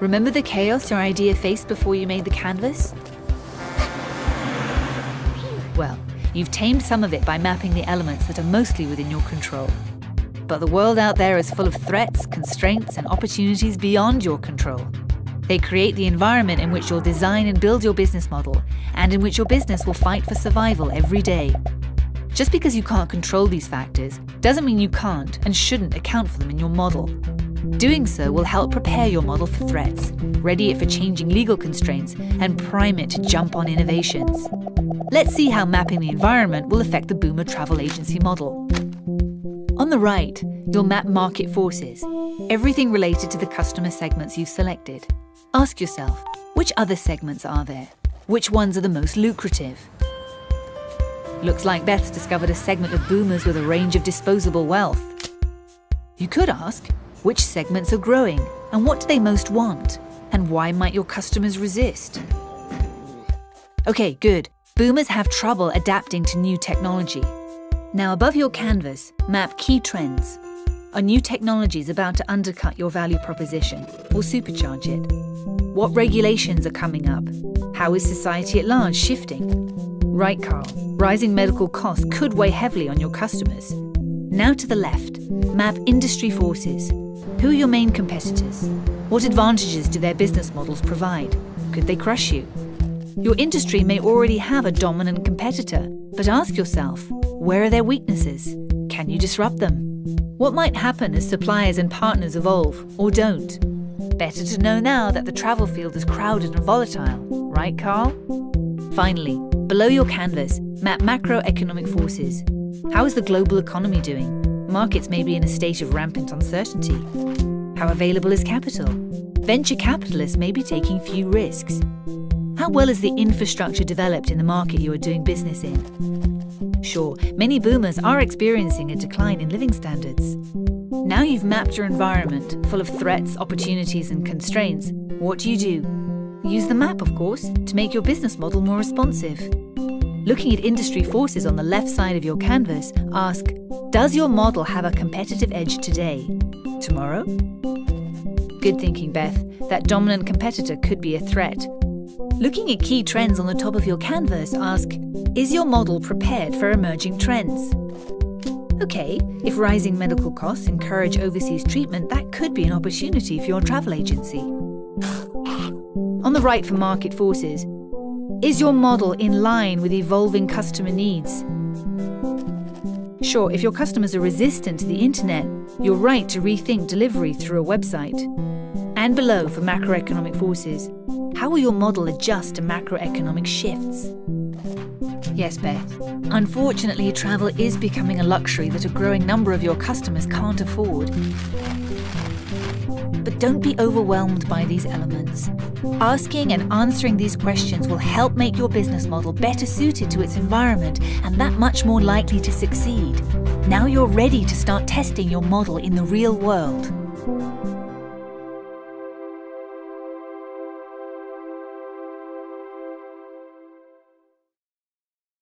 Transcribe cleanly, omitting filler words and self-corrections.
Remember the chaos your idea faced before you made the canvas? Well, you've tamed some of it by mapping the elements that are mostly within your control. But the world out there is full of threats, constraints, and opportunities beyond your control. They create the environment in which you'll design and build your business model, and in which your business will fight for survival every day. Just because you can't control these factors doesn't mean you can't and shouldn't account for them in your model. Doing so will help prepare your model for threats, ready it for changing legal constraints, and prime it to jump on innovations. Let's see how mapping the environment will affect the Boomer travel agency model. On the right, you'll map market forces, everything related to the customer segments you've selected. Ask yourself, which other segments are there? Which ones are the most lucrative? Looks like Beth's discovered a segment of boomers with a range of disposable wealth. You could ask, which segments are growing and what do they most want? And why might your customers resist? Okay, good. Boomers have trouble adapting to new technology. Now above your canvas, map key trends. Are new technologies about to undercut your value proposition or supercharge it? What regulations are coming up? How is society at large shifting? Right, Carl, rising medical costs could weigh heavily on your customers. Now to the left, map industry forces. Who are your main competitors? What advantages do their business models provide? Could they crush you? Your industry may already have a dominant competitor, but ask yourself, where are their weaknesses? Can you disrupt them? What might happen as suppliers and partners evolve or don't? Better to know now that the travel field is crowded and volatile, right, Carl? Finally, below your canvas, map macroeconomic forces. How is the global economy doing? Markets may be in a state of rampant uncertainty. How available is capital? Venture capitalists may be taking few risks. How well is the infrastructure developed in the market you are doing business in? Sure, many boomers are experiencing a decline in living standards. Now you've mapped your environment, full of threats, opportunities, and constraints. What do? Use the map, of course, to make your business model more responsive. Looking at industry forces on the left side of your canvas, ask, does your model have a competitive edge today? Tomorrow? Good thinking, Beth. That dominant competitor could be a threat. Looking at key trends on the top of your canvas, ask, is your model prepared for emerging trends? Okay, if rising medical costs encourage overseas treatment, that could be an opportunity for your travel agency. On the right for market forces, is your model in line with evolving customer needs? Sure, if your customers are resistant to the internet, you're right to rethink delivery through a website. And below for macroeconomic forces, how will your model adjust to macroeconomic shifts? Yes, Beth. Unfortunately, travel is becoming a luxury that a growing number of your customers can't afford. But don't be overwhelmed by these elements. Asking and answering these questions will help make your business model better suited to its environment and that much more likely to succeed. Now you're ready to start testing your model in the real world.